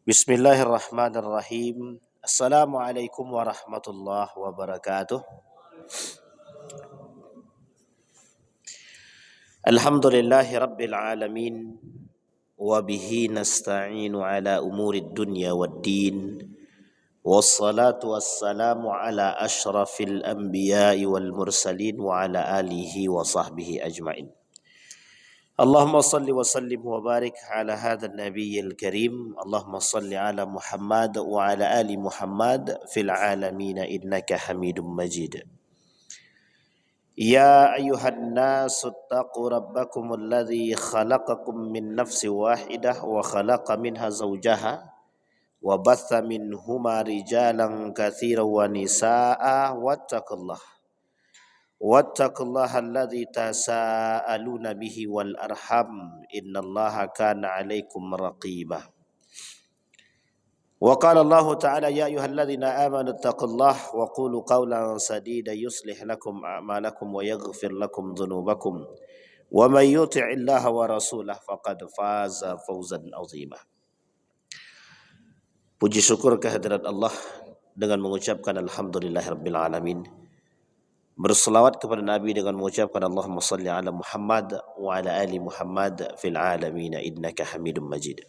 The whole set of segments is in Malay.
Bismillahirrahmanirrahim. Assalamualaikum warahmatullahi wabarakatuh. Alhamdulillahi rabbil alamin. Wabihi nasta'inu ala umurid dunya waddin. Wassalatu wassalamu ala ashrafil anbiya'i wal mursalin wa ala alihi wa sahbihi ajma'in. Allahumma salli wa sallim wa barik ala hadha an-nabiyyil karim. Allahumma salli ala Muhammad wa ala ali Muhammad fil alamin innaka Hamidum Majid. Ya ayyuhan nasu taqu rabbakum alladhi khalaqakum min nafsin wahidah wa khalaqa minha zawjaha wa batha minhuma rijalan katsiran wa nisaa wattaqullaha alladzi tasaaluna bihi wal arham innallaha kana 'alaikum raqiba. Wa qala Allah ta'ala ya ayyuhalladzina amanu taqullaha wa qulu qawlan sadida yuslih lakum a'malakum wa yaghfir lakum dhunubakum wa may yuti'illaha wa rasulahu faqad faza fawzan 'azima. Puji syukur kehadirat Allah dengan mengucapkan alhamdulillahirabbil alamin. Berselawat kepada Nabi dengan mengucapkan Allahumma salli ala Muhammad wa ala ali Muhammad fil alamin innaka Hamidum Majid.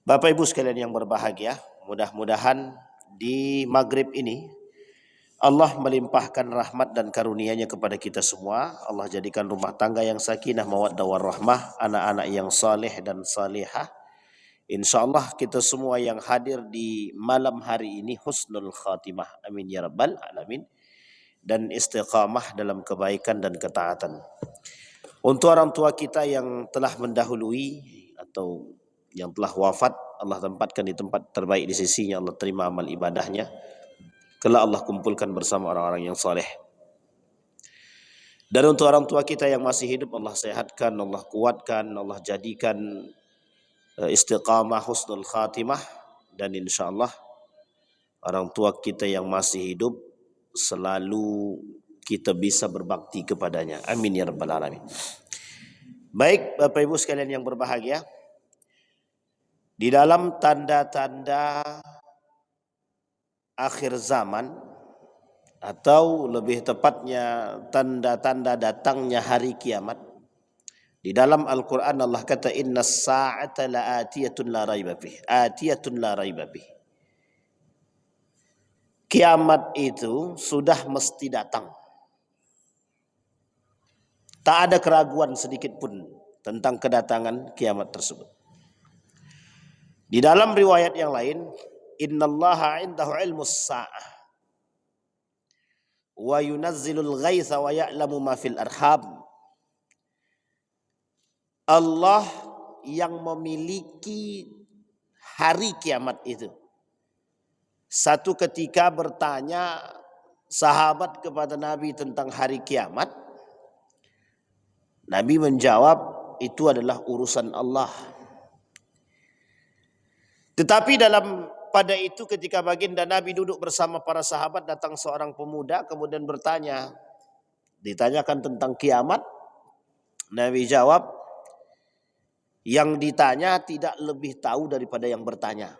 Bapak Ibu sekalian yang berbahagia, mudah-mudahan di maghrib ini Allah melimpahkan rahmat dan karunia-Nya kepada kita semua. Allah jadikan rumah tangga yang sakinah, mawaddah warahmah, anak-anak yang saleh dan salihah. Insyaallah kita semua yang hadir di malam hari ini husnul khatimah. Amin ya rabbal alamin. Dan istiqamah dalam kebaikan dan ketaatan. Untuk orang tua kita yang telah mendahului atau yang telah wafat, Allah tempatkan di tempat terbaik di sisinya, Allah terima amal ibadahnya. Kelak Allah kumpulkan bersama orang-orang yang saleh. Dan untuk orang tua kita yang masih hidup, Allah sehatkan, Allah kuatkan, Allah jadikan istiqamah husnul khatimah. Dan insyaallah orang tua kita yang masih hidup selalu kita bisa berbakti kepadanya. Amin ya rabbal alamin. Baik Bapak Ibu sekalian yang berbahagia, di dalam tanda-tanda akhir zaman atau lebih tepatnya tanda-tanda datangnya hari kiamat, di dalam Al-Quran Allah kata innas sa'ata la'atiyatun la raiba fih. Atiyatun la raiba fih. Kiamat itu sudah mesti datang. Tak ada keraguan sedikit pun tentang kedatangan kiamat tersebut. Di dalam riwayat yang lain, innallaha 'indahu 'ilmus sa'ah wa yunazzilul ghaitha wa ya'lamu ma fil arham. Allah yang memiliki hari kiamat itu. Satu ketika bertanya sahabat kepada Nabi tentang hari kiamat. Nabi menjawab, itu adalah urusan Allah. Tetapi pada itu ketika baginda Nabi duduk bersama para sahabat, datang seorang pemuda kemudian bertanya. Ditanyakan tentang kiamat. Nabi jawab, yang ditanya tidak lebih tahu daripada yang bertanya.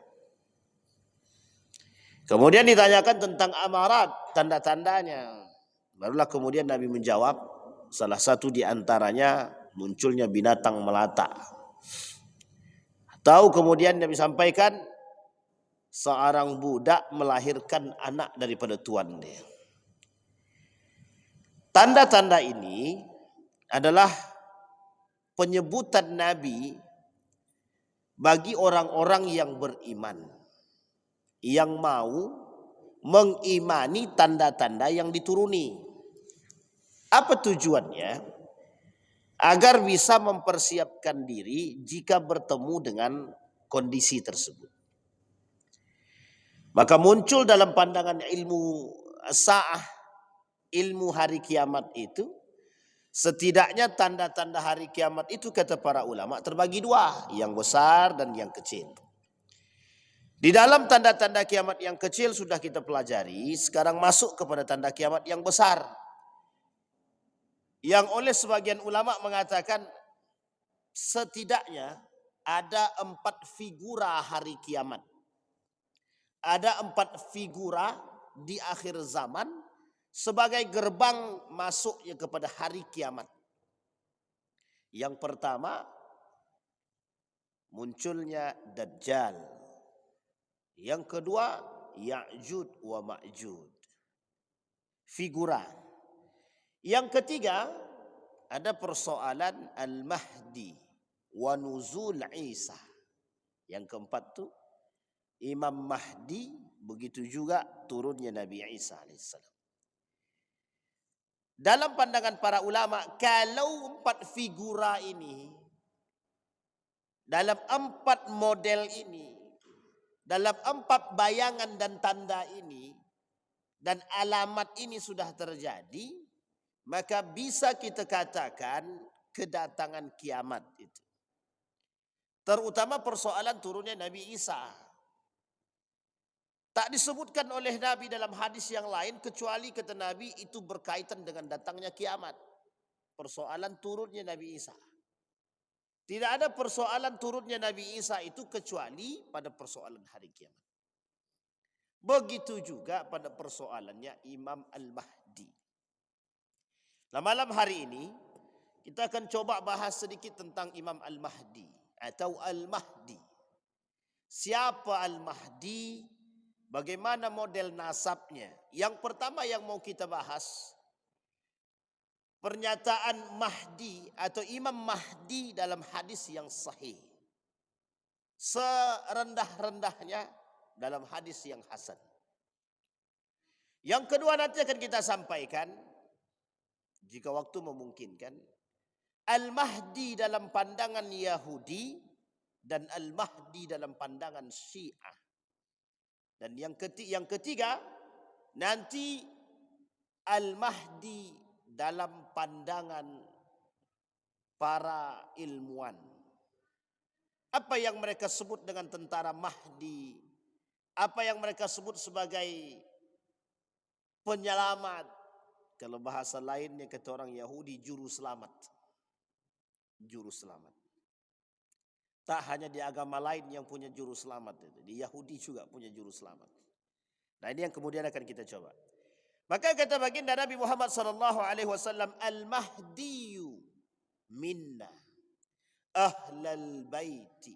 Kemudian ditanyakan tentang amarat, tanda-tandanya. Barulah kemudian Nabi menjawab, salah satu di antaranya munculnya binatang melata. Tahu kemudian Nabi sampaikan, seorang budak melahirkan anak daripada tuan dia. Tanda-tanda ini adalah penyebutan Nabi bagi orang-orang yang beriman, yang mau mengimani tanda-tanda yang dituruni. Apa tujuannya? Agar bisa mempersiapkan diri jika bertemu dengan kondisi tersebut. Maka muncul dalam pandangan ilmu sa'ah, ilmu hari kiamat itu, setidaknya tanda-tanda hari kiamat itu kata para ulama terbagi dua, yang besar dan yang kecil. Di dalam tanda-tanda kiamat yang kecil sudah kita pelajari, sekarang masuk kepada tanda kiamat yang besar. Yang oleh sebagian ulama mengatakan setidaknya ada 4 figura hari kiamat. Ada 4 figura di akhir zaman sebagai gerbang masuknya kepada hari kiamat. Yang pertama, munculnya Dajjal. Yang kedua, Ya'jud wa Ma'jud. Figura. Yang ketiga, ada persoalan Al-Mahdi wa nuzul Isa. Yang keempat tu Imam Mahdi, begitu juga turunnya Nabi Isa alaihissalam. Dalam pandangan para ulama, kalau 4 figura ini, dalam 4 model ini, dalam 4 bayangan dan tanda ini, dan alamat ini sudah terjadi, maka bisa kita katakan kedatangan kiamat itu. Terutama persoalan turunnya Nabi Isa. Tak disebutkan oleh Nabi dalam hadis yang lain kecuali kata Nabi itu berkaitan dengan datangnya kiamat. Persoalan turunnya Nabi Isa. Tidak ada persoalan turunnya Nabi Isa itu kecuali pada persoalan hari kiamat. Begitu juga pada persoalannya Imam Al-Mahdi. Nah, malam hari ini kita akan coba bahas sedikit tentang Imam Al-Mahdi atau Al-Mahdi. Siapa Al-Mahdi? Bagaimana model nasabnya? Yang pertama yang mau kita bahas, pernyataan Mahdi atau Imam Mahdi dalam hadis yang sahih. Serendah-rendahnya dalam hadis yang hasan. Yang kedua nanti akan kita sampaikan, jika waktu memungkinkan, Al-Mahdi dalam pandangan Yahudi dan Al-Mahdi dalam pandangan Syiah. Dan yang ketiga nanti Al-Mahdi dalam pandangan para ilmuwan. Apa yang mereka sebut dengan tentara Mahdi, apa yang mereka sebut sebagai penyelamat. Kalau bahasa lainnya kata orang Yahudi, juru selamat. Juru selamat. Tak hanya di agama lain yang punya juru selamat, di Yahudi juga punya juru selamat. Nah, ini yang kemudian akan kita coba. Maka kata baginda Nabi Muhammad sallallahu alaihi wasallam, Al-Mahdiyu minna ahlal baiti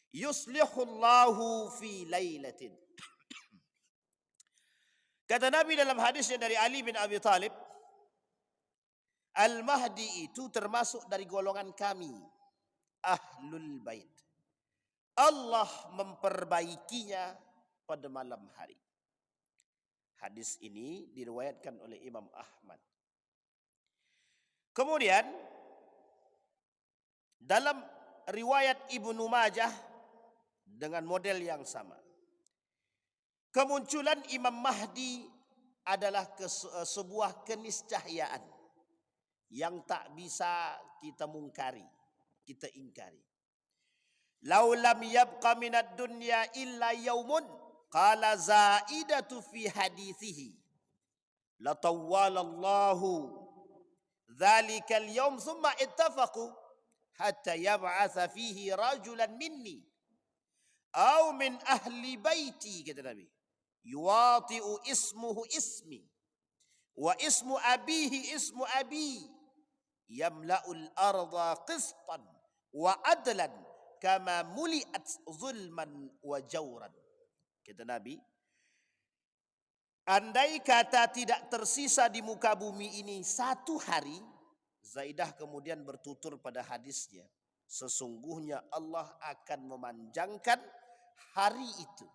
yuslihullahu fi lailatin. Kata Nabi dalam hadisnya dari Ali bin Abi Thalib, Al-Mahdi itu termasuk dari golongan kami, Ahlul Bait. Allah memperbaikinya pada malam hari. Hadis ini diriwayatkan oleh Imam Ahmad. Kemudian dalam riwayat Ibnu Majah dengan model yang sama, kemunculan Imam Mahdi adalah sebuah keniscayaan yang tak bisa kita mungkari, kita ingkari. Lau lam yabqa minad dunya illa yaumun qala zaidatu fi hadithihi latawwalallahu dhalikal yaum thumma ittafaqu hatta yab'atha fihi rajulan minni aw min ahli baiti, kata Nabi, yuwati'u ismuhu ismi wa ismu abihi ismu abi yamla'ul arda qistan wa adlan kama muli'at zulman wa jawran. Kata Nabi, andai kata tidak tersisa di muka bumi ini 1 hari, Zaidah kemudian bertutur pada hadisnya, sesungguhnya Allah akan memanjangkan hari itu.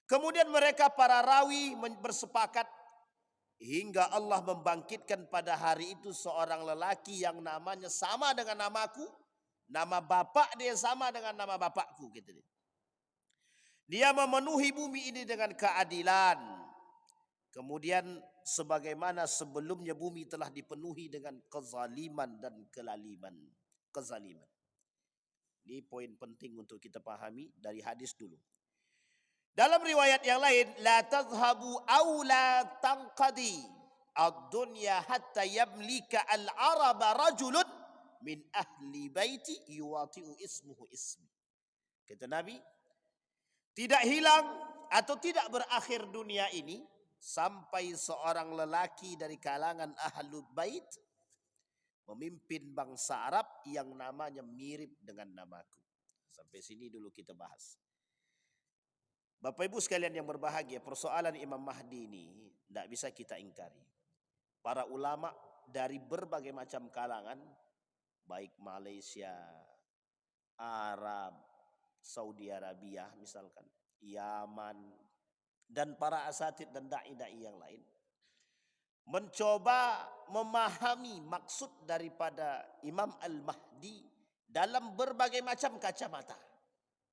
Kemudian mereka para rawi bersepakat hingga Allah membangkitkan pada hari itu seorang lelaki yang namanya sama dengan namaku, nama bapak dia sama dengan nama bapakku, gitu. Dia memenuhi bumi ini dengan keadilan. Kemudian sebagaimana sebelumnya bumi telah dipenuhi dengan kezaliman dan kelaliman. Kezaliman. Ini poin penting untuk kita pahami dari hadis dulu. Dalam riwayat yang lain, la tadhhabu aw la tanqadi ad-dunya hatta yamlika al-araba rajulun min ahli baiti yuwati'u ismuhu ismi. Kata Nabi, tidak hilang atau tidak berakhir dunia ini sampai seorang lelaki dari kalangan ahlul bait memimpin bangsa Arab yang namanya mirip dengan namaku. Sampai sini dulu kita bahas. Bapak Ibu sekalian yang berbahagia, persoalan Imam Mahdi ini tidak bisa kita ingkari. Para ulama dari berbagai macam kalangan, baik Malaysia, Arab, Saudi Arabia misalkan, Yaman, dan para asatid dan da'i-da'i yang lain, mencoba memahami maksud daripada Imam Al-Mahdi dalam berbagai macam kacamata.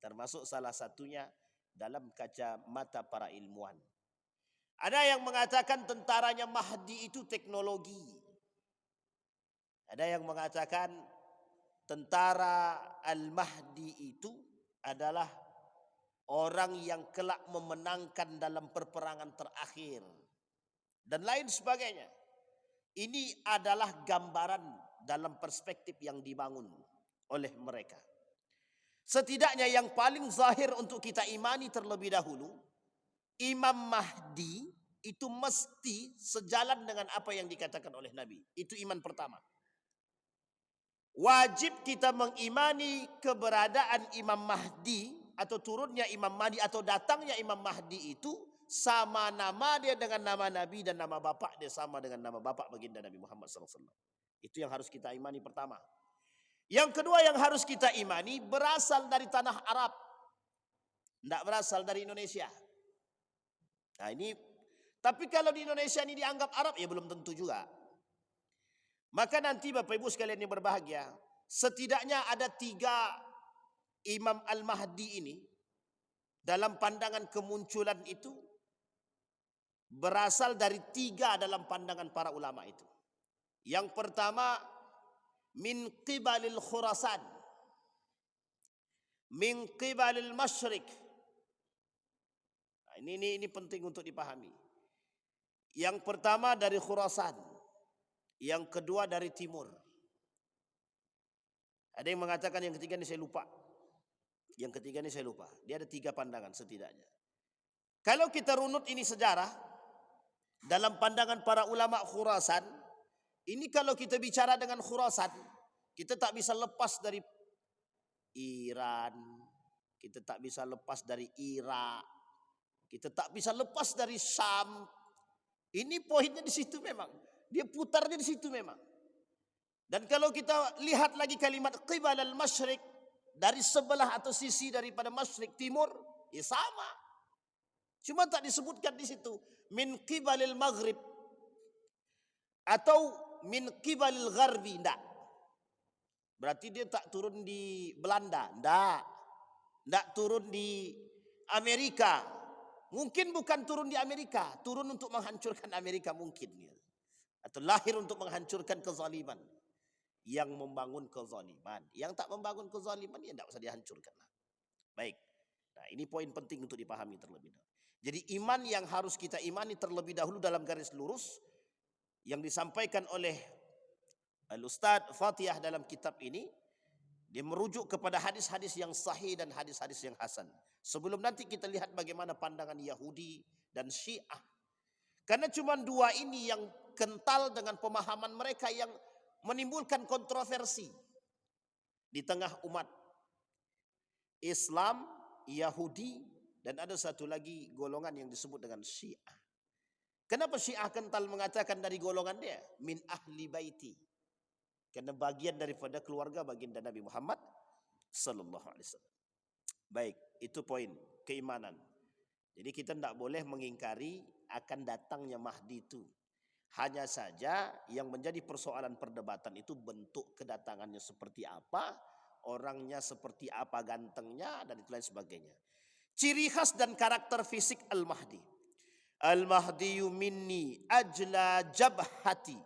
Termasuk salah satunya dalam kacamata para ilmuwan. Ada yang mengatakan tentaranya Mahdi itu teknologi. Ada yang mengatakan tentara Al-Mahdi itu adalah orang yang kelak memenangkan dalam perperangan terakhir. Dan lain sebagainya. Ini adalah gambaran dalam perspektif yang dibangun oleh mereka. Setidaknya yang paling zahir untuk kita imani terlebih dahulu, Imam Mahdi itu mesti sejalan dengan apa yang dikatakan oleh Nabi. Itu iman pertama. Wajib kita mengimani keberadaan Imam Mahdi atau turunnya Imam Mahdi atau datangnya Imam Mahdi itu sama nama dia dengan nama Nabi dan nama bapak dia sama dengan nama bapak baginda Nabi Muhammad SAW. Itu yang harus kita imani pertama. Yang kedua yang harus kita imani berasal dari tanah Arab. Tidak berasal dari Indonesia. Nah ini, tapi kalau di Indonesia ini dianggap Arab, ya belum tentu juga. Maka nanti Bapak Ibu sekalian yang berbahagia, setidaknya ada 3 Imam Al-Mahdi ini, dalam pandangan kemunculan itu, berasal dari 3 dalam pandangan para ulama itu. Yang pertama, min qibalil Khurasan, min qibalil Masyrik. Nah, ini penting untuk dipahami. Yang pertama dari Khurasan, yang kedua dari timur. Ada yang mengatakan yang ketiga ini saya lupa. Yang ketiga ini saya lupa. Dia ada 3 pandangan setidaknya. Kalau kita runut ini sejarah, dalam pandangan para ulama Khurasan, ini kalau kita bicara dengan Khurasan, kita tak bisa lepas dari Iran, kita tak bisa lepas dari Irak, kita tak bisa lepas dari Syam. Ini poinnya di situ memang. Dia putarnya di situ memang. Dan kalau kita lihat lagi kalimat qibal al-masyriq, dari sebelah atau sisi daripada masyriq timur, ya sama. Cuma tak disebutkan di situ min qibalil maghrib atau min qibalil gharbi, enggak. Berarti dia tak turun di Belanda, enggak turun di Amerika. Mungkin bukan turun di Amerika, turun untuk menghancurkan Amerika mungkin. Atau lahir untuk menghancurkan kezaliman. Yang membangun kezaliman. Yang tak membangun kezaliman, ya tidak usah dihancurkan. Baik. Nah ini poin penting untuk dipahami terlebih dahulu. Jadi iman yang harus kita imani terlebih dahulu dalam garis lurus, yang disampaikan oleh Al-Ustaz Fatihah dalam kitab ini, dia merujuk kepada hadis-hadis yang sahih dan hadis-hadis yang hasan. Sebelum nanti kita lihat bagaimana pandangan Yahudi dan Syiah. Karena cuma 2 ini yang kental dengan pemahaman mereka yang menimbulkan kontroversi di tengah umat Islam, Yahudi, dan ada satu lagi golongan yang disebut dengan Syiah. Kenapa Syiah kental mengatakan dari golongan dia? Min ahli baiti. Karena bagian daripada keluarga baginda Nabi Muhammad sallallahu alaihi wasallam. Baik, itu poin keimanan. Jadi kita tidak boleh mengingkari akan datangnya Mahdi itu. Hanya saja yang menjadi persoalan perdebatan itu bentuk kedatangannya seperti apa, orangnya seperti apa, gantengnya, dan itu lain sebagainya. Ciri khas dan karakter fisik Al-Mahdi. Al-Mahdiyu minni ajla jabhati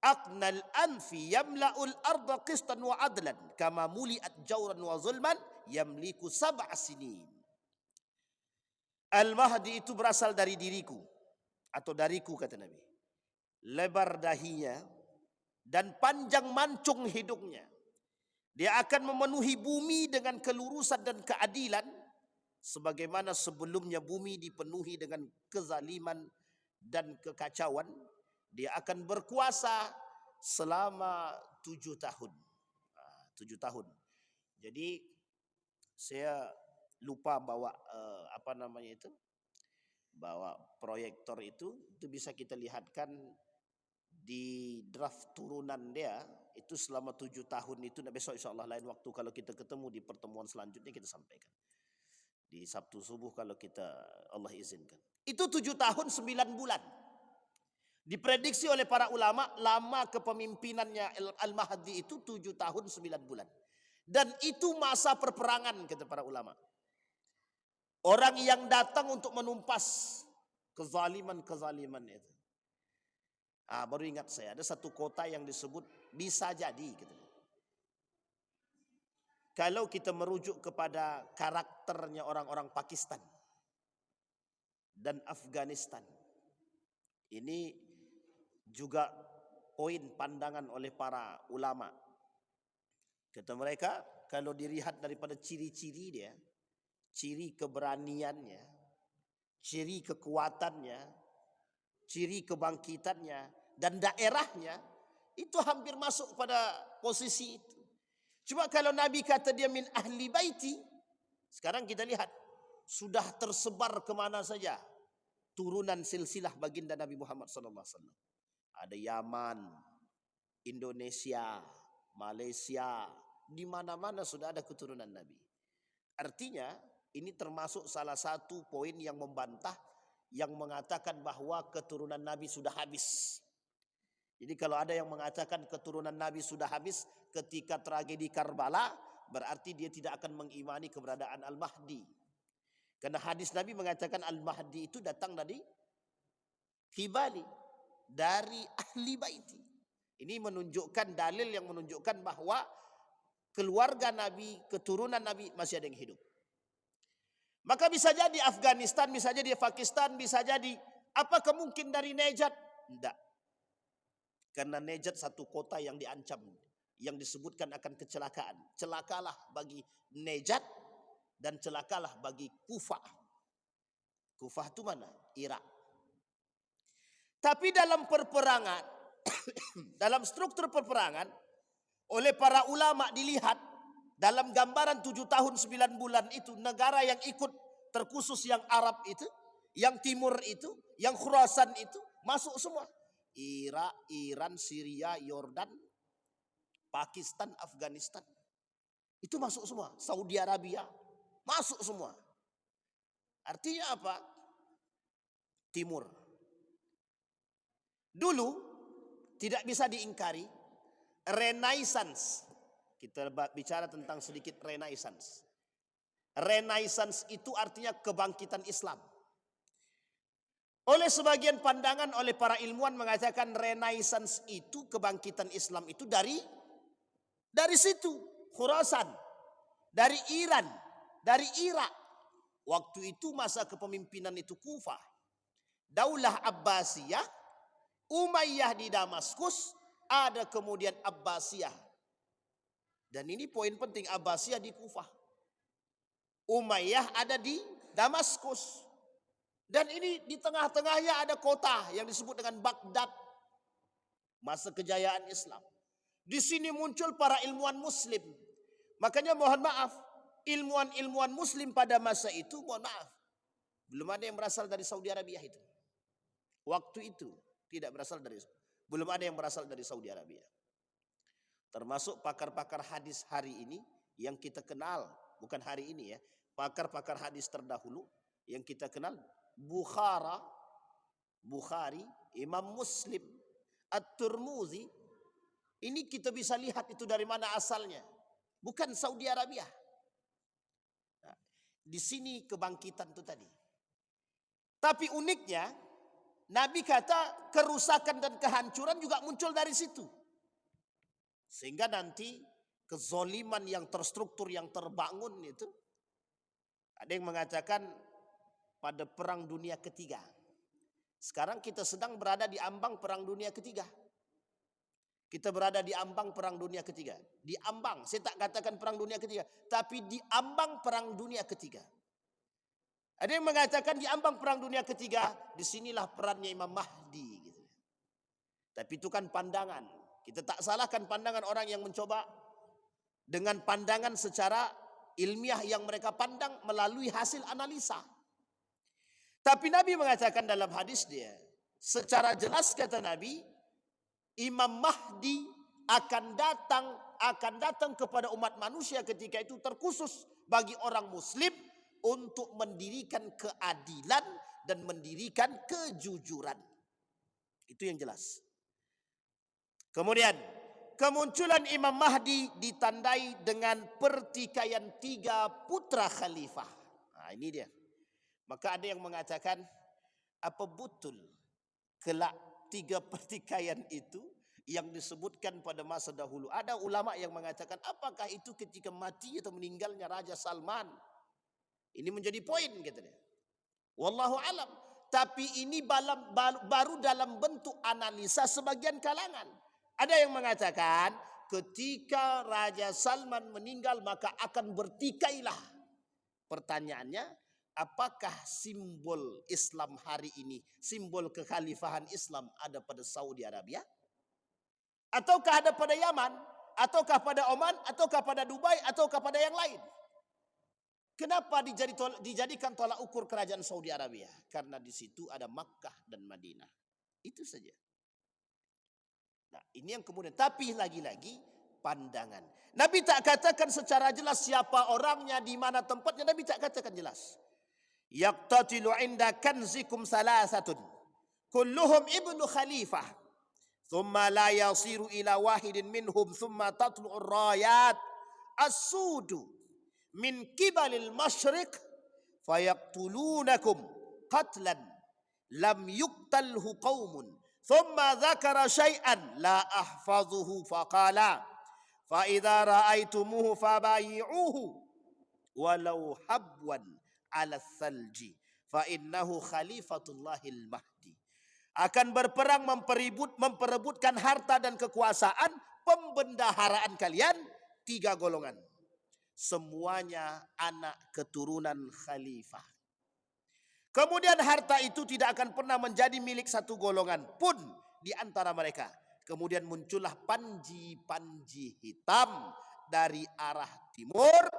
aqnal anfi yamla'ul arda qistan wa adlan kama muli'at jawran wa zulman yamliku 7 sinin. Al-Mahdi itu berasal dari diriku atau dariku kata Nabi. Lebar dahinya dan panjang mancung hidungnya. Dia akan memenuhi bumi dengan kelurusan dan keadilan, sebagaimana sebelumnya bumi dipenuhi dengan kezaliman dan kekacauan. Dia akan berkuasa selama 7 tahun. 7 tahun. Jadi saya lupa bawa bawa proyektor itu bisa kita lihatkan di draft turunan dia itu selama 7 tahun itu. Nah, besok insya Allah lain waktu kalau kita ketemu di pertemuan selanjutnya kita sampaikan di Sabtu subuh kalau kita Allah izinkan. Itu 7 tahun 9 bulan. Diprediksi oleh para ulama lama kepemimpinannya Al-Mahdi itu 7 tahun 9 bulan. Dan itu masa perperangan kata para ulama. Orang yang datang untuk menumpas kezaliman itu. Baru ingat saya ada satu kota yang disebut bisa jadi gitu. Kalau kita merujuk kepada karakternya orang-orang Pakistan dan Afghanistan, ini juga poin pandangan oleh para ulama. Kata mereka kalau dilihat daripada ciri-ciri dia, ciri keberaniannya, ciri kekuatannya, ciri kebangkitannya, dan daerahnya, itu hampir masuk pada posisi itu. Cuma kalau Nabi kata dia min ahli baiti, sekarang kita lihat, sudah tersebar kemana saja turunan silsilah baginda Nabi Muhammad SAW. Ada Yaman, Indonesia, Malaysia, di mana-mana sudah ada keturunan Nabi. Artinya, ini termasuk salah satu poin yang membantah yang mengatakan bahwa keturunan Nabi sudah habis. Jadi kalau ada yang mengatakan keturunan Nabi sudah habis ketika tragedi Karbala, berarti dia tidak akan mengimani keberadaan Al-Mahdi. Karena hadis Nabi mengatakan Al-Mahdi itu datang dari Kibali, dari ahli baiti. Ini menunjukkan dalil yang menunjukkan bahwa keluarga Nabi, keturunan Nabi masih ada yang hidup. Maka bisa jadi Afghanistan, bisa jadi Pakistan, bisa jadi apakah mungkin dari Nejat? Tidak. Karena Nejat satu kota yang diancam, yang disebutkan akan kecelakaan. Celakalah bagi Nejat dan celakalah bagi Kufah. Kufah itu mana? Irak. Tapi dalam perperangan, dalam struktur perperangan, oleh para ulama dilihat dalam gambaran 7 tahun 9 bulan itu, negara yang ikut terkhusus yang Arab itu, yang Timur itu, yang Khurasan itu, masuk semua. Irak, Iran, Syria, Yordan, Pakistan, Afghanistan. Itu masuk semua. Saudi Arabia, masuk semua. Artinya apa? Timur. Dulu, tidak bisa diingkari, Renaissance. Kita bicara tentang sedikit Renaissance. Renaissance itu artinya kebangkitan Islam. Oleh sebagian pandangan oleh para ilmuwan mengatakan Renaissance itu kebangkitan Islam itu dari situ, Khurasan, dari Iran, dari Irak. Waktu itu masa kepemimpinan itu Kufah. Daulah Abbasiyah, Umayyah di Damaskus, ada kemudian Abbasiyah. Dan ini poin penting, Abbasiyah di Kufah. Umayyah ada di Damaskus. Dan ini di tengah-tengahnya ada kota yang disebut dengan Baghdad. Masa kejayaan Islam. Di sini muncul para ilmuwan muslim. Makanya mohon maaf, ilmuwan-ilmuwan muslim pada masa itu, mohon maaf, belum ada yang berasal dari Saudi Arabia itu. Waktu itu belum ada yang berasal dari Saudi Arabia. Termasuk pakar-pakar hadis hari ini yang kita kenal, bukan hari ini ya, pakar-pakar hadis terdahulu yang kita kenal, Bukhari, Imam Muslim, At-Tirmidzi, ini kita bisa lihat itu dari mana asalnya. Bukan Saudi Arabia. Nah, di sini kebangkitan itu tadi. Tapi uniknya, Nabi kata kerusakan dan kehancuran juga muncul dari situ. Sehingga nanti kezoliman yang terstruktur, yang terbangun itu, ada yang mengatakan pada Perang Dunia Ketiga. Sekarang kita sedang berada di ambang Perang Dunia Ketiga. Kita berada di ambang perang dunia ketiga. Di ambang, saya tak katakan perang dunia ketiga, tapi di ambang perang dunia ketiga. Ada yang mengatakan di ambang perang dunia ketiga, disinilah perannya Imam Mahdi. Gitu. Tapi itu kan pandangan. Kita tak salahkan pandangan orang yang mencoba dengan pandangan secara ilmiah yang mereka pandang melalui hasil analisa. Tapi Nabi mengatakan dalam hadis dia, secara jelas kata Nabi, Imam Mahdi akan datang kepada umat manusia ketika itu terkhusus bagi orang muslim untuk mendirikan keadilan dan mendirikan kejujuran. Itu yang jelas. Kemudian kemunculan Imam Mahdi ditandai dengan pertikaian 3 putra khalifah. Nah, ini dia. Maka ada yang mengatakan, apa betul kelak 3 pertikaian itu yang disebutkan pada masa dahulu? Ada ulama yang mengatakan, apakah itu ketika mati atau meninggalnya Raja Salman? Ini menjadi poin, kata dia. Wallahu alam. Tapi ini baru dalam bentuk analisa sebagian kalangan. Ada yang mengatakan, ketika Raja Salman meninggal maka akan bertikailah. Pertanyaannya, apakah simbol Islam hari ini, simbol kekhalifahan Islam ada pada Saudi Arabia? Ataukah ada pada Yaman? Ataukah pada Oman? Ataukah pada Dubai? Ataukah pada yang lain? Kenapa dijadikan tolak ukur kerajaan Saudi Arabia? Karena di situ ada Makkah dan Madinah. Itu saja. Nah, ini yang kemudian. Tapi lagi-lagi pandangan. Nabi tak katakan secara jelas siapa orangnya, di mana tempatnya. Nabi tak katakan jelas. Yaqtatilu inda kanzikum salasatun. Kulluhum ibnu khalifah. Thumma la yasiru ila wahidin minhum. Thumma tatlu'ur rayat. As-sudu. Min kibalil masyriq fayaqtulunakum qatlan lam yuqtalhu qaumun thumma dzakara syai'an la ahfazuhu faqala fa idza ra'aitumuhu fabayi'uhu walau habwan 'ala thalji fa innahu khalifatullahil mahdi. Akan berperang memperebutkan harta dan kekuasaan, pembendaharaan kalian 3 golongan. Semuanya anak keturunan khalifah. Kemudian harta itu tidak akan pernah menjadi milik satu golongan pun di antara mereka. Kemudian muncullah panji-panji hitam dari arah timur.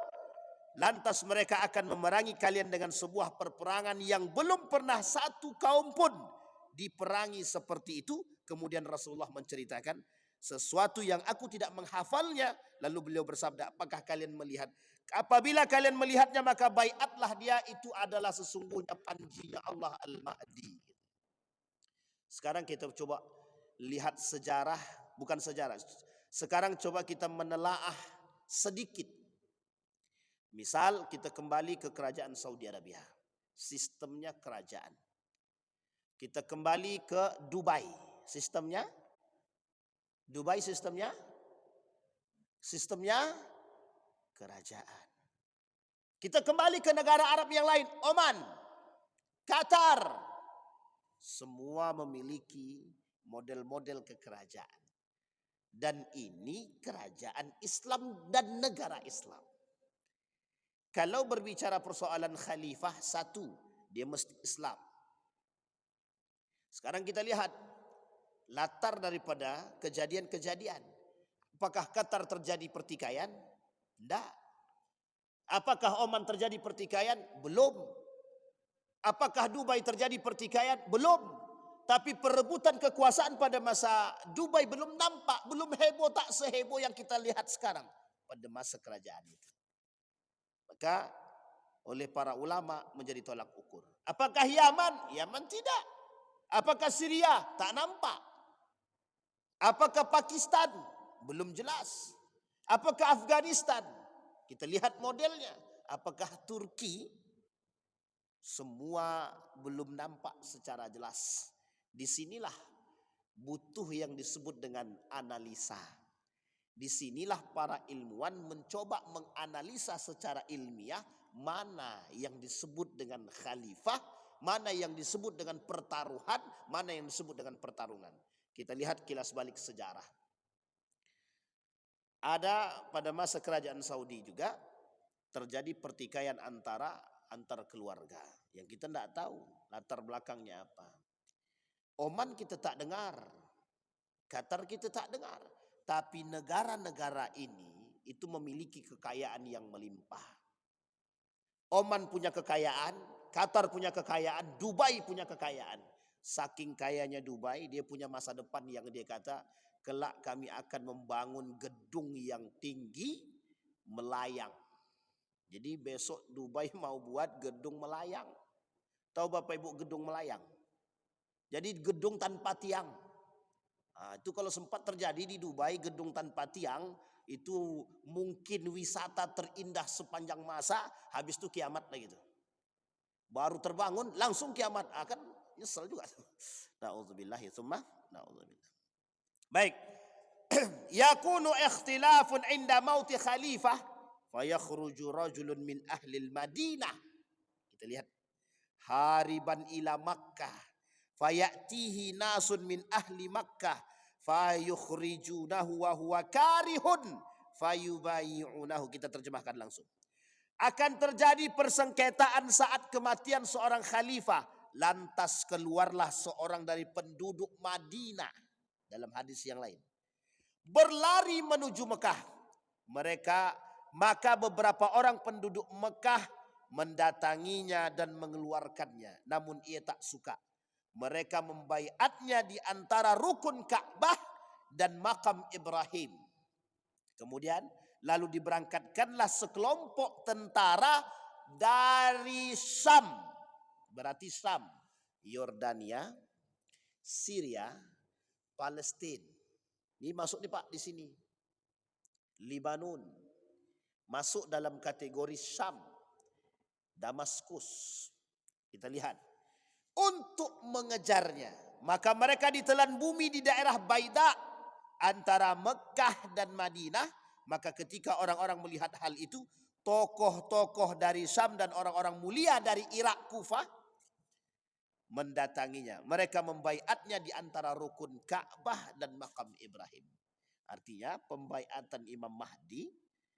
Lantas mereka akan memerangi kalian dengan sebuah perperangan yang belum pernah satu kaum pun diperangi seperti itu. Kemudian Rasulullah menceritakan sesuatu yang aku tidak menghafalnya. Lalu beliau bersabda, apakah kalian melihat? Apabila kalian melihatnya maka baiatlah dia, itu adalah sesungguhnya panjinya Allah Al-Mahdi. Sekarang kita coba lihat sejarah, bukan sejarah. Sekarang coba kita menelaah sedikit. Misal kita kembali ke kerajaan Saudi Arabia. Sistemnya kerajaan. Kita kembali ke Dubai. Sistemnya kerajaan. Kita kembali ke negara Arab yang lain, Oman, Qatar, semua memiliki model-model kekerajaan. Dan ini kerajaan Islam dan negara Islam. Kalau berbicara persoalan khalifah, satu, dia mesti Islam. Sekarang kita lihat latar daripada kejadian-kejadian. Apakah Qatar terjadi pertikaian? Tidak. Apakah Oman terjadi pertikaian? Belum. Apakah Dubai terjadi pertikaian? Belum. Tapi perebutan kekuasaan pada masa Dubai belum nampak, belum heboh, tak seheboh yang kita lihat sekarang pada masa kerajaan itu. Maka oleh para ulama menjadi tolak ukur. Apakah Yaman? Yaman tidak. Apakah Syria? Tak nampak. Apakah Pakistan? Belum jelas. Apakah Afghanistan? Kita lihat modelnya. Apakah Turki? Semua belum nampak secara jelas. Disinilah butuh yang disebut dengan analisa. Disinilah para ilmuwan mencoba menganalisa secara ilmiah mana yang disebut dengan khalifah, mana yang disebut dengan pertaruhan, mana yang disebut dengan pertarungan. Kita lihat kilas balik sejarah. Ada pada masa kerajaan Saudi juga terjadi pertikaian antar keluarga yang kita tidak tahu latar belakangnya apa. Oman kita tak dengar, Qatar kita tak dengar, tapi negara-negara ini itu memiliki kekayaan yang melimpah. Oman punya kekayaan, Qatar punya kekayaan, Dubai punya kekayaan. Saking kayanya Dubai, dia punya masa depan yang dia kata, kelak kami akan membangun gedung yang tinggi melayang. Jadi besok Dubai mau buat gedung melayang. Tahu Bapak Ibu gedung melayang? Jadi gedung tanpa tiang. Nah, itu kalau sempat terjadi di Dubai gedung tanpa tiang, itu mungkin wisata terindah sepanjang masa, habis itu kiamat lah gitu. Baru terbangun langsung kiamat, akan nyesel juga. Na'udzubillahi tsumma na'udzubillah. Baik. Yakunu ikhtilafun inda mauti khalifah fayakhruju rajulun min ahli al-Madinah. Kita lihat. Hariban ila Makkah fayatihi nasun min ahli Makkah fayukhrijunahu wa huwa karihun fayubayi'unahu. Kita terjemahkan langsung. Akan terjadi persengketaan saat kematian seorang khalifah, lantas keluarlah seorang dari penduduk Madinah, dalam hadis yang lain, berlari menuju Mekah. Maka beberapa orang penduduk Mekah mendatanginya dan mengeluarkannya, namun ia tak suka. Mereka membaiatnya di antara rukun Ka'bah dan makam Ibrahim. Kemudian lalu diberangkatkanlah sekelompok tentara dari Syam, berarti Syam, Yordania, Syria, Palestina. Ini masuk nih Pak di sini. Libanon masuk dalam kategori Syam, Damaskus. Kita lihat. Untuk mengejarnya, maka mereka ditelan bumi di daerah Baida antara Mekah dan Madinah. Maka ketika orang-orang melihat hal itu, tokoh-tokoh dari Syam dan orang-orang mulia dari Irak, Kufah mendatanginya. Mereka membaiatnya di antara rukun Ka'bah dan makam Ibrahim. Artinya pembaiatan Imam Mahdi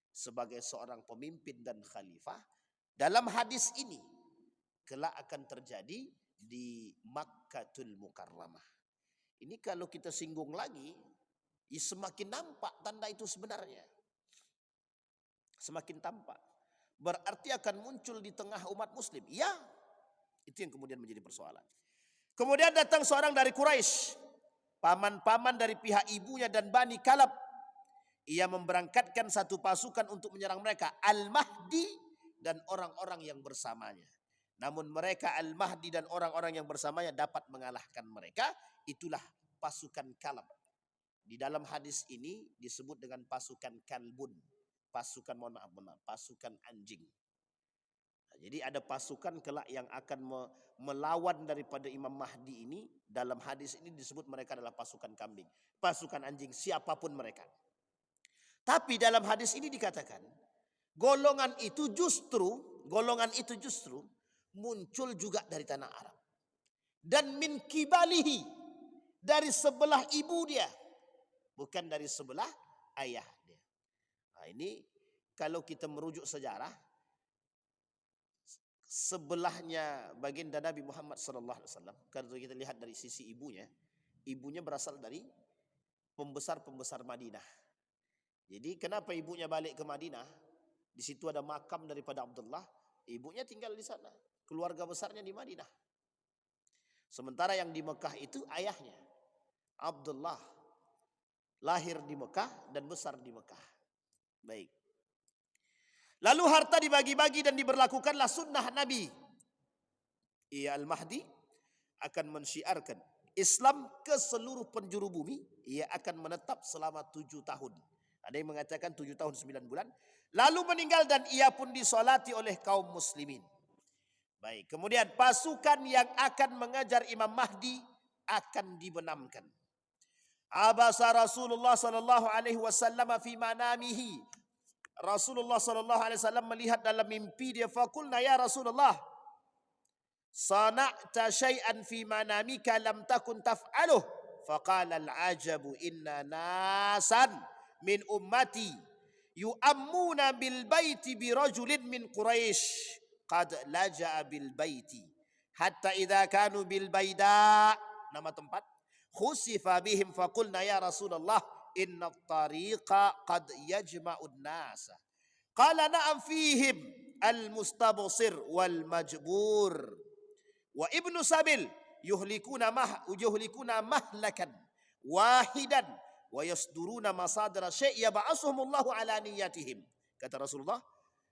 sebagai seorang pemimpin dan khalifah dalam hadis ini kelak akan terjadi di Makkatul Mukarramah. Ini kalau kita singgung lagi, semakin nampak tanda itu sebenarnya. Semakin tampak. Berarti akan muncul di tengah umat muslim. Ya, itu yang kemudian menjadi persoalan. Kemudian datang seorang dari Quraisy, paman-paman dari pihak ibunya dan Bani Kalab. Ia memberangkatkan satu pasukan untuk menyerang mereka, Al-Mahdi dan orang-orang yang bersamanya. Namun mereka Al-Mahdi dan orang-orang yang bersamanya dapat mengalahkan mereka. Itulah pasukan Kalab. Di dalam hadis ini disebut dengan pasukan Kalbun. Pasukan, pasukan anjing. Nah, jadi ada pasukan kelak yang akan melawan daripada Imam Mahdi ini. Dalam hadis ini disebut mereka adalah pasukan kambing. Pasukan anjing, siapapun mereka. Tapi dalam hadis ini dikatakan, golongan itu justru muncul juga dari tanah Arab. Dan min kibalihi, dari sebelah ibu dia, bukan dari sebelah ayah dia. Nah, ini kalau kita merujuk sejarah, sebelahnya baginda Nabi Muhammad SAW, kalau kita lihat dari sisi ibunya berasal dari pembesar-pembesar Madinah. Jadi kenapa ibunya balik ke Madinah? Di situ ada makam daripada Abdullah, ibunya tinggal di sana. Keluarga besarnya di Madinah. Sementara yang di Mekah itu ayahnya, Abdullah, lahir di Mekah dan besar di Mekah. Baik. Lalu harta dibagi-bagi dan diberlakukanlah sunnah Nabi. Ia Al-Mahdi akan mensyiarkan Islam ke seluruh penjuru bumi. Ia akan menetap selama 7 tahun. Ada yang mengatakan 7 tahun 9 bulan. Lalu meninggal dan ia pun disolati oleh kaum muslimin. Baik, kemudian pasukan yang akan mengejar Imam Mahdi akan dibenamkan. Abasa Rasulullah sallallahu alaihi wasallam fi manamihi. Rasulullah sallallahu alaihi wasallam melihat dalam mimpi dia, faqulna ya Rasulullah, sana'ta syai'an fi manamika lam takun taf'aluh. Faqala al-ajabu inna nasan min ummati yu'ammuna bil baiti bi rajulin min Quraisy qad laja'a bil baiti hatta idza kanu bil baida, nama tempat, khusifa bihim faqulna ya Rasulullah inna tariqa qad yajma'un nasa qala na'am fihim al mustabsir wal majbur wa ibnu sabil yuhlikuna mahlakan wahidan wa yasduruna masadra syai' yab'asuhumullahu ala niyatihim. Kata Rasulullah,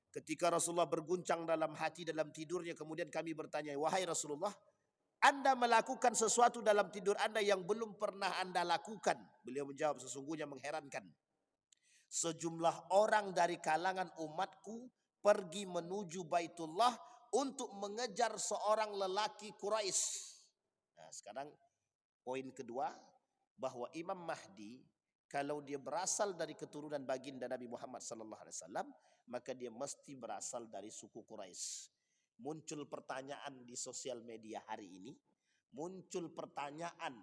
ketika Rasulullah berguncang dalam hati dalam tidurnya, kemudian kami bertanya, wahai Rasulullah, Anda melakukan sesuatu dalam tidur Anda yang belum pernah Anda lakukan. Beliau menjawab, sesungguhnya mengherankan, sejumlah orang dari kalangan umatku pergi menuju Baitullah untuk mengejar seorang lelaki Quraisy. Nah, sekarang poin kedua, bahwa Imam Mahdi kalau dia berasal dari keturunan baginda Nabi Muhammad SAW, maka dia mesti berasal dari suku Quraisy. Muncul pertanyaan di sosial media hari ini, muncul pertanyaan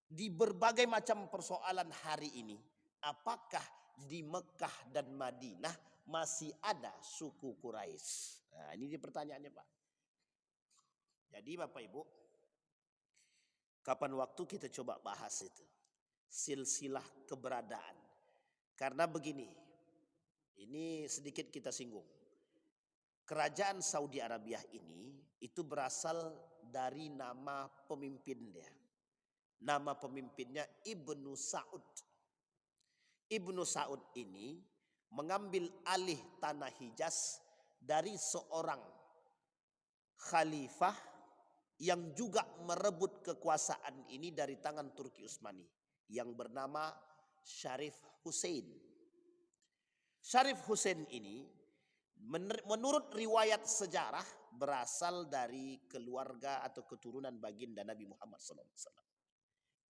di berbagai macam persoalan hari ini, apakah di Mekah dan Madinah masih ada suku Quraisy? Nah, ini dia pertanyaannya, Pak. Jadi Bapak Ibu, kapan waktu kita coba bahas itu silsilah keberadaan. Karena begini, ini sedikit kita singgung. Kerajaan Saudi Arabia ini itu berasal dari nama pemimpin dia. Nama pemimpinnya Ibnu Saud. Ibnu Saud ini mengambil alih tanah Hijaz dari seorang khalifah yang juga merebut kekuasaan ini dari tangan Turki Utsmani yang bernama Syarif Hussein. Syarif Hussein ini menurut riwayat sejarah berasal dari keluarga atau keturunan baginda Nabi Muhammad SAW.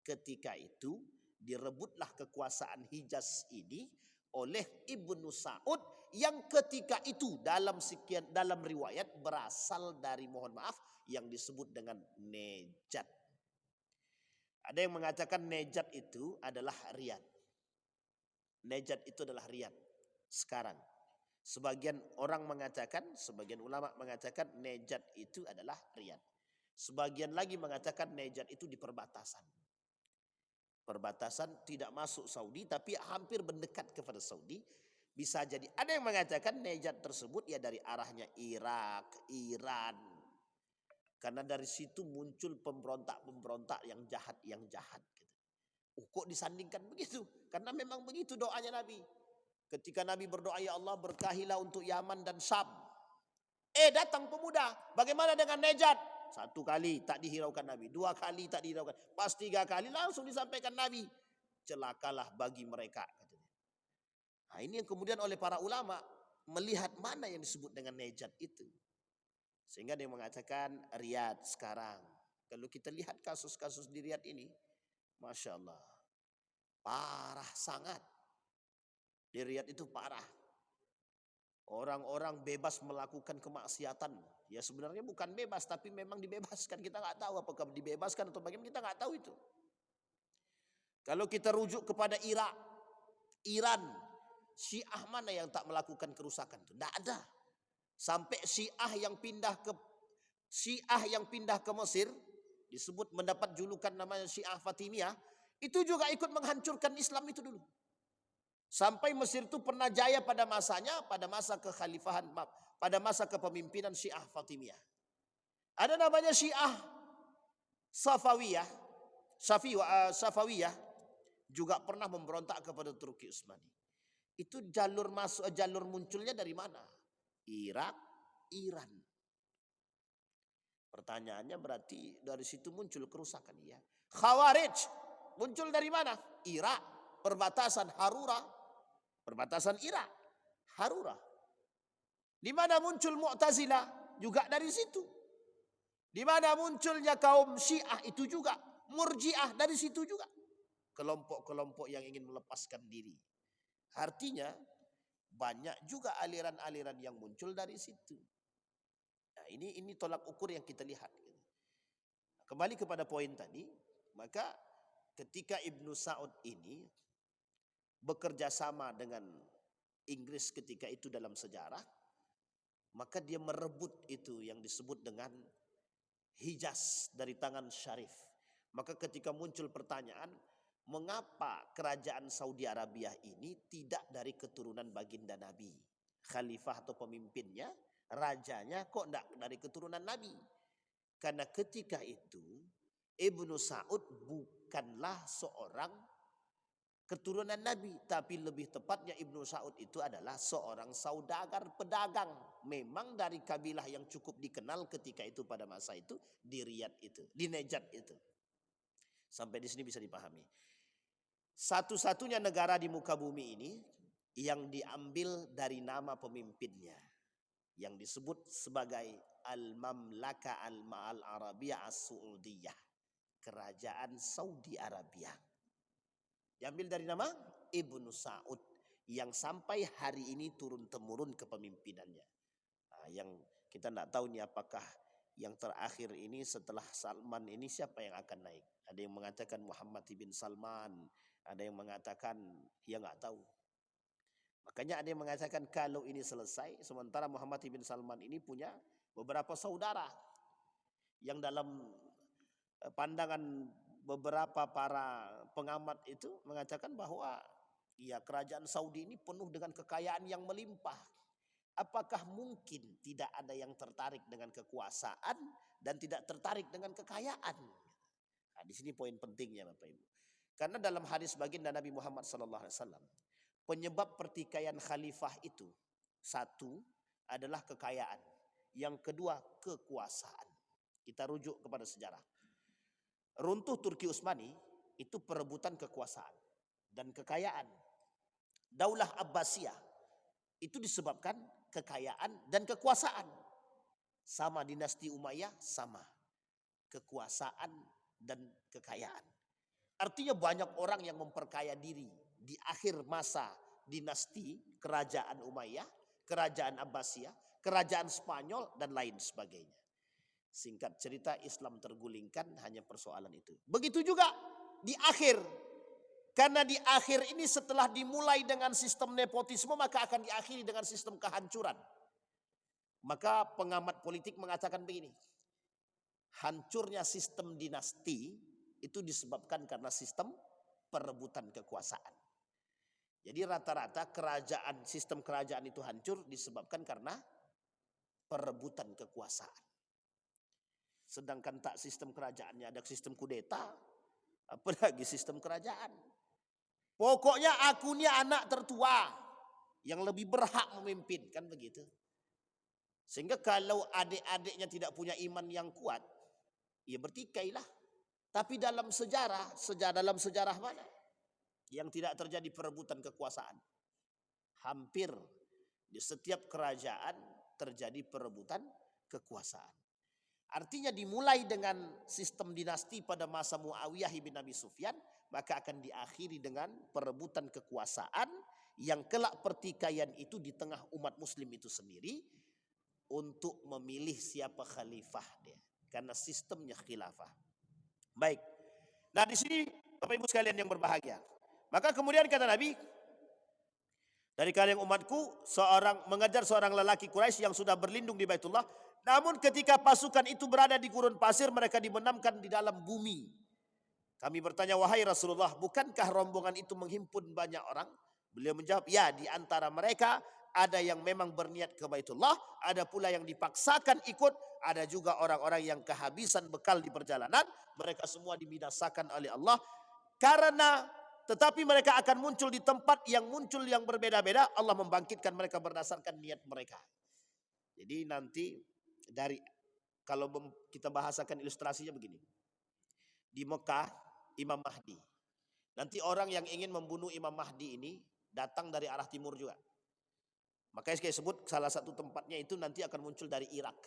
Ketika itu direbutlah kekuasaan Hijaz ini oleh Ibnu Saud yang ketika itu dalam riwayat berasal dari, mohon maaf, yang disebut dengan Nejat. Ada yang mengatakan Nejat itu adalah Riyadh. Nejat itu adalah Riyadh sekarang. Sebagian orang mengatakan, sebagian ulama mengatakan Nejat itu adalah Riyadh. Sebagian lagi mengatakan Nejat itu di perbatasan. Perbatasan tidak masuk Saudi tapi hampir mendekat kepada Saudi. Bisa jadi ada yang mengatakan Nejat tersebut ya dari arahnya Irak, Iran. Karena dari situ muncul pemberontak-pemberontak yang jahat. Gitu. Kok disandingkan begitu? Karena memang begitu doanya Nabi. Ketika Nabi berdoa, ya Allah berkahilah untuk Yaman dan Syam. Datang pemuda, bagaimana dengan Nejat? 1 kali tak dihiraukan Nabi, 2 kali tak dihiraukan, pas 3 kali langsung disampaikan Nabi. Celakalah bagi mereka, katanya. Nah, ini yang kemudian oleh para ulama melihat mana yang disebut dengan Nejat itu. Sehingga dia mengatakan Riyadh sekarang. Kalau kita lihat kasus-kasus di Riyadh ini, Masya Allah, parah sangat. Di Riyadh itu parah. Orang-orang bebas melakukan kemaksiatan. Ya sebenarnya bukan bebas, tapi memang dibebaskan. Kita nggak tahu apakah dibebaskan atau bagaimana, kita nggak tahu itu. Kalau kita rujuk kepada Irak, Iran, Syiah mana yang tak melakukan kerusakan? Tidak ada. Sampai Syiah yang pindah ke Mesir, disebut mendapat julukan namanya Syiah Fatimiyah, itu juga ikut menghancurkan Islam itu dulu. Sampai Mesir itu pernah jaya pada masanya, pada masa kekhalifahan, pada masa kepemimpinan Syiah Fatimiyah. Ada namanya Syiah Safawiyah juga pernah memberontak kepada Turki Utsmani. Itu jalur munculnya dari mana? Irak, Iran. Pertanyaannya berarti dari situ muncul kerusakan, ya. Khawarij muncul dari mana? Irak, perbatasan Harura. Perbatasan Irak, Harura. Di mana muncul Mu'tazilah? Juga dari situ. Di mana munculnya kaum Syiah itu juga. Murji'ah dari situ juga. Kelompok-kelompok yang ingin melepaskan diri. Artinya banyak juga aliran-aliran yang muncul dari situ. Nah, ini tolak ukur yang kita lihat. Kembali kepada poin tadi, maka ketika Ibnu Saud ini bekerja sama dengan Inggris ketika itu dalam sejarah, maka dia merebut itu yang disebut dengan Hijaz dari tangan Syarif. Maka ketika muncul pertanyaan, mengapa kerajaan Saudi Arabia ini tidak dari keturunan baginda Nabi? Khalifah atau pemimpinnya, rajanya kok tidak dari keturunan Nabi? Karena ketika itu Ibnu Saud bukanlah seorang keturunan Nabi, tapi lebih tepatnya Ibnu Saud itu adalah seorang saudagar pedagang, memang dari kabilah yang cukup dikenal ketika itu pada masa itu di Riyadh itu, di Najad itu. Sampai di sini bisa dipahami. Satu-satunya negara di muka bumi ini yang diambil dari nama pemimpinnya, yang disebut sebagai Al-Mamlaka Al-Arabiyah As-Saudiyah, kerajaan Saudi Arabia. Diambil dari nama Ibnu Saud yang sampai hari ini turun-temurun kepemimpinannya. Nah, yang kita tidak tahu nih apakah yang terakhir ini setelah Salman ini siapa yang akan naik. Ada yang mengatakan Muhammad bin Salman, ada yang mengatakan ya nggak tahu. Makanya ada yang mengatakan kalau ini selesai, sementara Muhammad bin Salman ini punya beberapa saudara yang dalam pandangan beberapa para pengamat itu mengatakan bahwa ya kerajaan Saudi ini penuh dengan kekayaan yang melimpah. Apakah mungkin tidak ada yang tertarik dengan kekuasaan dan tidak tertarik dengan kekayaan? Nah, di sini poin pentingnya Bapak Ibu. Karena dalam hadis baginda Nabi Muhammad SAW, penyebab pertikaian khalifah itu satu adalah kekayaan, yang kedua kekuasaan. Kita rujuk kepada sejarah. Runtuh Turki Utsmani itu perebutan kekuasaan dan kekayaan. Daulah Abbasiyah itu disebabkan kekayaan dan kekuasaan. Sama dinasti Umayyah, sama kekuasaan dan kekayaan. Artinya banyak orang yang memperkaya diri di akhir masa dinasti kerajaan Umayyah, kerajaan Abbasiyah, kerajaan Spanyol dan lain sebagainya. Singkat cerita Islam tergulingkan hanya persoalan itu. Begitu juga di akhir. Karena di akhir ini setelah dimulai dengan sistem nepotisme maka akan diakhiri dengan sistem kehancuran. Maka pengamat politik mengatakan begini. Hancurnya sistem dinasti itu disebabkan karena sistem perebutan kekuasaan. Jadi rata-rata sistem kerajaan itu hancur disebabkan karena perebutan kekuasaan. Sedangkan tak sistem kerajaannya ada sistem kudeta, apalagi sistem kerajaan. Pokoknya aku ini anak tertua yang lebih berhak memimpin, kan begitu. Sehingga kalau adik-adiknya tidak punya iman yang kuat, ya bertikailah. Tapi dalam sejarah mana yang tidak terjadi perebutan kekuasaan? Hampir di setiap kerajaan terjadi perebutan kekuasaan. Artinya dimulai dengan sistem dinasti pada masa Muawiyah bin Abi Sufyan, maka akan diakhiri dengan perebutan kekuasaan yang kelak pertikaian itu di tengah umat muslim itu sendiri untuk memilih siapa khalifah dia. Karena sistemnya khilafah. Baik. Nah di sini Bapak Ibu sekalian yang berbahagia. Maka kemudian kata Nabi, dari kalian umatku mengajar seorang lelaki Quraisy yang sudah berlindung di Baitullah. Namun ketika pasukan itu berada di gurun pasir, mereka dibenamkan di dalam bumi. Kami bertanya, wahai Rasulullah, bukankah rombongan itu menghimpun banyak orang? Beliau menjawab, ya, di antara mereka ada yang memang berniat ke Baitullah, ada pula yang dipaksakan ikut, ada juga orang-orang yang kehabisan bekal di perjalanan. Mereka semua dibinasakan oleh Allah. Tetapi mereka akan muncul di tempat yang berbeda-beda. Allah membangkitkan mereka berdasarkan niat mereka. Jadi nanti kalau kita bahasakan ilustrasinya begini. Di Mekah, Imam Mahdi. Nanti orang yang ingin membunuh Imam Mahdi ini datang dari arah timur juga. Makanya saya sebut salah satu tempatnya itu nanti akan muncul dari Irak.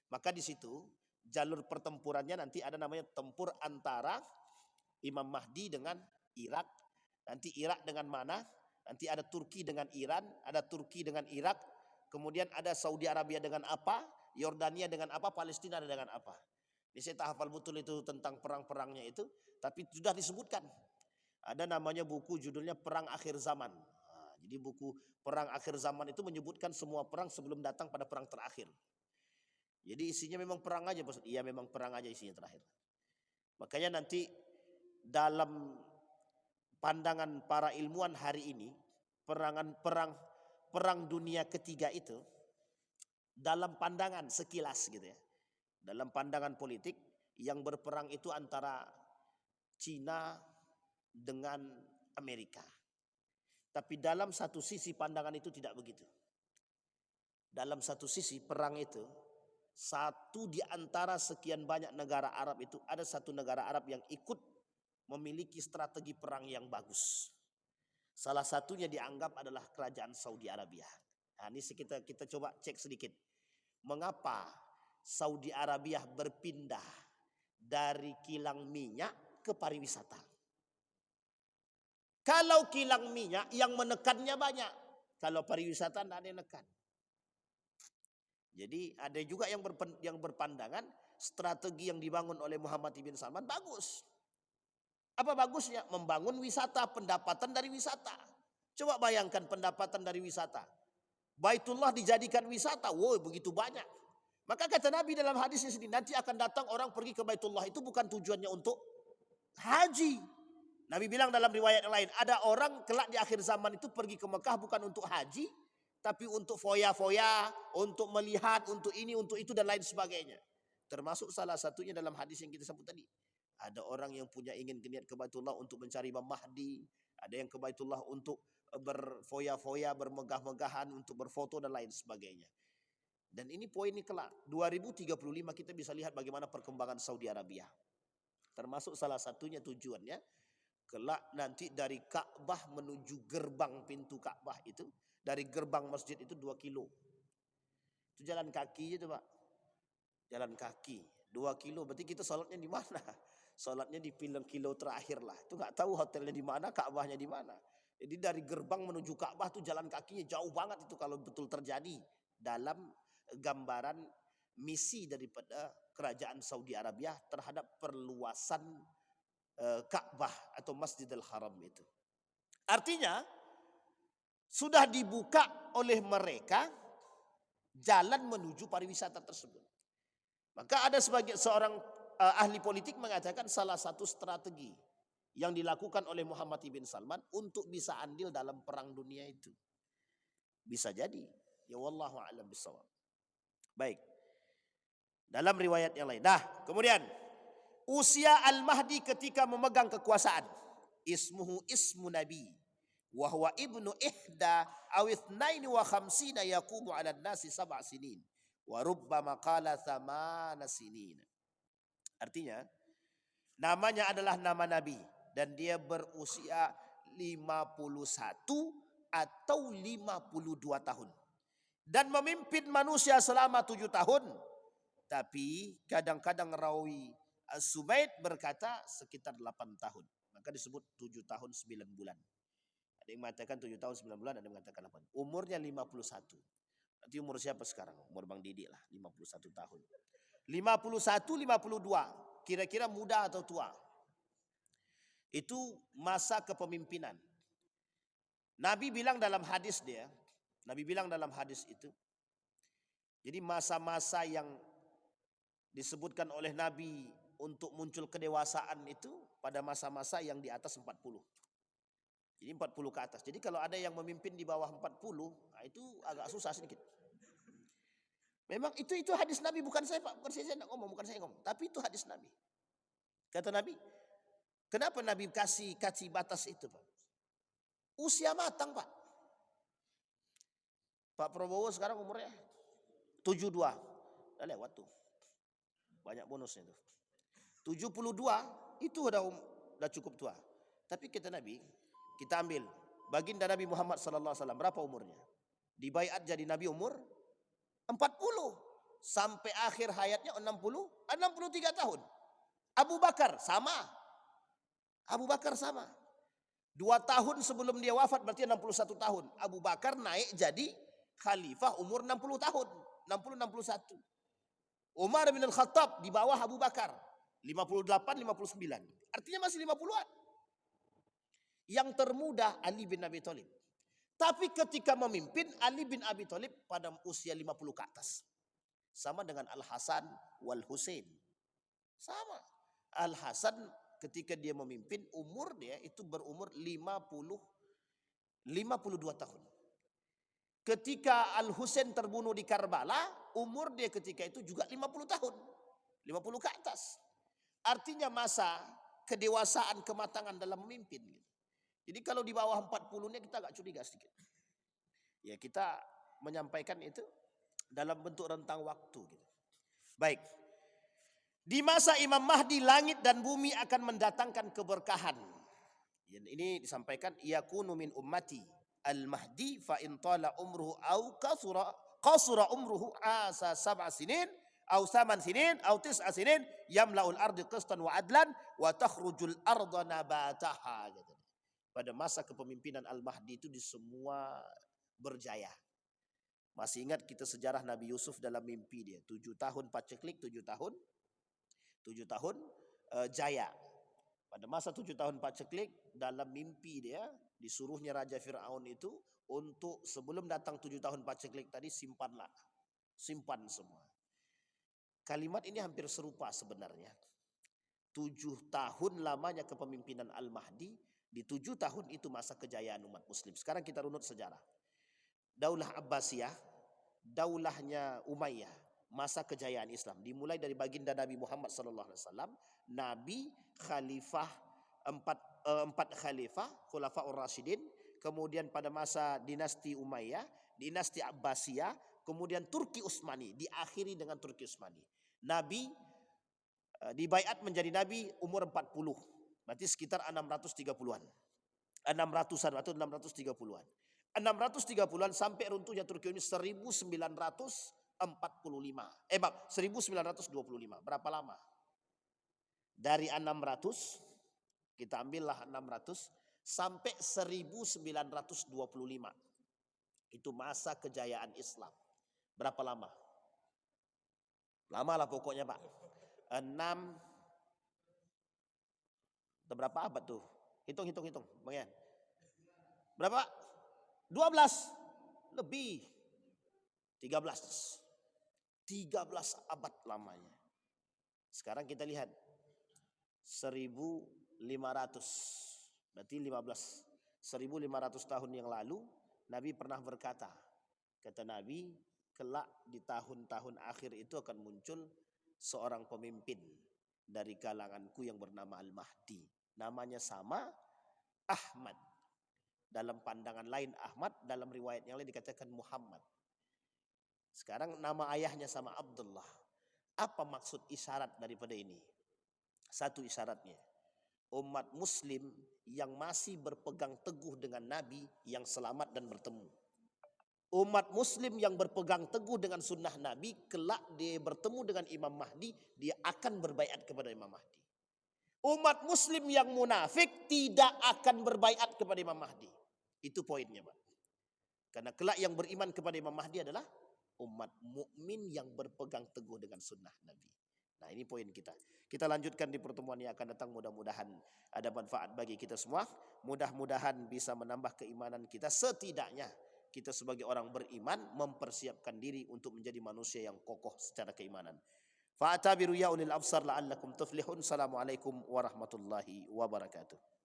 Maka di situ jalur pertempurannya nanti ada namanya tempur antara Imam Mahdi dengan Irak. Nanti Irak dengan mana? Nanti ada Turki dengan Iran, ada Turki dengan Irak. Kemudian ada Saudi Arabia dengan apa? Yordania dengan apa? Palestina dengan apa? Ini saya tak hafal betul itu tentang perang-perangnya itu. Tapi sudah disebutkan. Ada namanya buku judulnya Perang Akhir Zaman. Jadi buku Perang Akhir Zaman itu menyebutkan semua perang sebelum datang pada perang terakhir. Jadi isinya memang perang aja, Bos. Iya, memang perang aja isinya terakhir. Makanya nanti dalam pandangan para ilmuwan hari ini, perang dunia ketiga itu dalam pandangan sekilas gitu ya. Dalam pandangan politik yang berperang itu antara Cina dengan Amerika. Tapi dalam satu sisi pandangan itu tidak begitu. Dalam satu sisi perang itu, satu di antara sekian banyak negara Arab itu, ada satu negara Arab yang ikut memiliki strategi perang yang bagus. Salah satunya dianggap adalah kerajaan Saudi Arabia. Nah, ini kita coba cek sedikit. Mengapa Saudi Arabia berpindah dari kilang minyak ke pariwisata? Kalau kilang minyak yang menekannya banyak, kalau pariwisata tidak ada yang menekan. Jadi ada juga yang berpandangan strategi yang dibangun oleh Muhammad bin Salman bagus. Apa bagusnya? Membangun wisata, pendapatan dari wisata. Coba bayangkan pendapatan dari wisata. Baitullah dijadikan wisata, wow begitu banyak. Maka kata Nabi dalam hadisnya sendiri, nanti akan datang orang pergi ke Baitullah itu bukan tujuannya untuk haji. Nabi bilang dalam riwayat yang lain, ada orang kelak di akhir zaman itu pergi ke Mekah bukan untuk haji, tapi untuk foya-foya, untuk melihat, untuk ini, untuk itu dan lain sebagainya. Termasuk salah satunya dalam hadis yang kita sebut tadi. Ada orang yang punya ingin niat ke Baitullah untuk mencari Imam Mahdi, ada yang ke Baitullah untuk berfoya-foya, bermegah-megahan, untuk berfoto dan lain sebagainya. Dan ini poin ini kelak 2035 kita bisa lihat bagaimana perkembangan Saudi Arabia. Termasuk salah satunya tujuannya kelak nanti dari Ka'bah menuju gerbang pintu Ka'bah itu, dari gerbang masjid itu 2 kilo. Itu jalan kaki aja tuh Pak. Jalan kaki 2 kilo, berarti kita sholatnya di mana? Sholatnya di kilo terakhir lah. Itu nggak tahu hotelnya di mana, Ka'bahnya di mana. Jadi dari gerbang menuju Ka'bah tuh jalan kakinya jauh banget itu kalau betul terjadi dalam gambaran misi daripada kerajaan Saudi Arabia terhadap perluasan Ka'bah atau Masjidil Haram itu. Artinya sudah dibuka oleh mereka jalan menuju pariwisata tersebut. Maka ada seorang ahli politik mengatakan salah satu strategi yang dilakukan oleh Muhammad bin Salman untuk bisa andil dalam perang dunia itu. Bisa jadi. Ya wallahu a'lam bishawab. Baik. Dalam riwayat yang lain. Nah, kemudian usia Al-Mahdi ketika memegang kekuasaan. Ismuhu ismu Nabi. Wa huwa ibnu ihda awithnaini wa khamsina yaqumu ala nasi 7 sinin. Wa rubbama qala 8 sinin. Artinya, namanya adalah nama Nabi. Dan dia berusia 51 atau 52 tahun. Dan memimpin manusia selama 7 tahun. Tapi kadang-kadang rawi As-Subaid berkata sekitar 8 tahun. Maka disebut 7 tahun 9 bulan. Ada yang mengatakan 7 tahun 9 bulan, ada yang mengatakan 8. Umurnya 51. Nanti umur siapa sekarang? Umur Bang Didi lah, 51 tahun. 51, 52. Kira-kira muda atau tua? Itu masa kepemimpinan. Nabi bilang dalam hadis itu. Jadi masa-masa yang disebutkan oleh Nabi untuk muncul kedewasaan itu pada masa-masa yang di atas 40. Jadi 40 ke atas. Jadi kalau ada yang memimpin di bawah 40, nah itu agak susah sedikit. Memang itu hadis Nabi, bukan saya Pak, bukan saya ngomong, bukan saya ngomong, tapi itu hadis Nabi. Kata Nabi, kenapa Nabi kasih batas itu Pak? Usia matang Pak. Pak Prabowo sekarang umurnya 72. Udah lewat tuh. Banyak bonusnya tuh. 72 itu udah cukup tua. Tapi kata Nabi, kita ambil baginda Nabi Muhammad sallallahu alaihi wasallam berapa umurnya? Dibaiat jadi Nabi umur 40 sampai akhir hayatnya 63 tahun. Abu Bakar sama. 2 tahun sebelum dia wafat berarti 61 tahun. Abu Bakar naik jadi khalifah umur 60 tahun. 60-61. Umar bin Al-Khattab di bawah Abu Bakar. 58-59. Artinya masih 50-an. Yang termuda Ali bin Abi Thalib. Tapi ketika memimpin, Ali bin Abi Thalib pada usia 50 ke atas. Sama dengan Al-Hasan wal Husain. Sama. Al-Hasan ketika dia memimpin, umur dia itu berumur 52 tahun. Ketika Al-Husain terbunuh di Karbala, umur dia ketika itu juga 50 tahun. 50 ke atas. Artinya masa kedewasaan, kematangan dalam memimpin. Jadi kalau di bawah 40-nya kita agak curiga sedikit. Ya kita menyampaikan itu dalam bentuk rentang waktu. Baik. Di masa Imam Mahdi, langit dan bumi akan mendatangkan keberkahan. Ini disampaikan, yakunu min ummati al-mahdi fa in tala umruhu au qasura umruhu asa 7 sinin au 8 sinin au 9 sinin yamla'ul ardi qistan wa adlan wa takhrujul arda nabataha. Pada masa kepemimpinan Al-Mahdi itu di semua berjaya. Masih ingat kita sejarah Nabi Yusuf dalam mimpi dia, 7 tahun paceklik, 7 tahun jaya. Pada masa 7 tahun paceklik, dalam mimpi dia disuruhnya Raja Fir'aun itu untuk sebelum datang 7 tahun paceklik tadi simpan semua. Kalimat ini hampir serupa sebenarnya. 7 tahun lamanya kepemimpinan Al-Mahdi, di 7 tahun itu masa kejayaan umat muslim. Sekarang kita runut sejarah. Daulah Abbasiyah, daulahnya Umayyah, masa kejayaan Islam dimulai dari baginda Nabi Muhammad SAW, Nabi, khalifah, empat khalifah, Khulafaur Rasyidin, kemudian pada masa dinasti Umayyah, dinasti Abbasiyah, kemudian Turki Utsmani, diakhiri dengan Turki Utsmani. Nabi dibaiat menjadi nabi umur 40, berarti sekitar 630-an. 600-an atau 630-an. 630-an sampai runtuhnya Turki ini 1925. Berapa lama? Dari 600, kita ambillah 600 sampai 1925. Itu masa kejayaan Islam. Berapa lama? Lama lah pokoknya Pak. 6, berapa abad tuh? Hitung Bang Yan. Berapa? 12 lebih. 13 abad lamanya. Sekarang kita lihat 1500. Berarti 1500 tahun yang lalu Nabi pernah berkata, kata Nabi, kelak di tahun-tahun akhir itu akan muncul seorang pemimpin dari kalanganku yang bernama Al-Mahdi. Namanya sama, Ahmad. Dalam pandangan lain Ahmad, dalam riwayat yang lain dikatakan Muhammad. Sekarang nama ayahnya sama Abdullah. Apa maksud isyarat daripada ini? Satu isyaratnya, umat muslim yang masih berpegang teguh dengan Nabi yang selamat dan bertemu. Umat muslim yang berpegang teguh dengan sunnah Nabi, kelak dia bertemu dengan Imam Mahdi, dia akan berbaiat kepada Imam Mahdi. Umat muslim yang munafik tidak akan berbaiat kepada Imam Mahdi. Itu poinnya Pak. Karena kelak yang beriman kepada Imam Mahdi adalah umat mukmin yang berpegang teguh dengan sunnah Nabi. Nah ini poin kita. Kita lanjutkan di pertemuan yang akan datang. Mudah-mudahan ada manfaat bagi kita semua. Mudah-mudahan bisa menambah keimanan kita. Setidaknya kita sebagai orang beriman mempersiapkan diri untuk menjadi manusia yang kokoh secara keimanan. Fa'tabiru ya ulil absar la'allakum tuflihun. Assalamualaikum warahmatullahi wabarakatuh.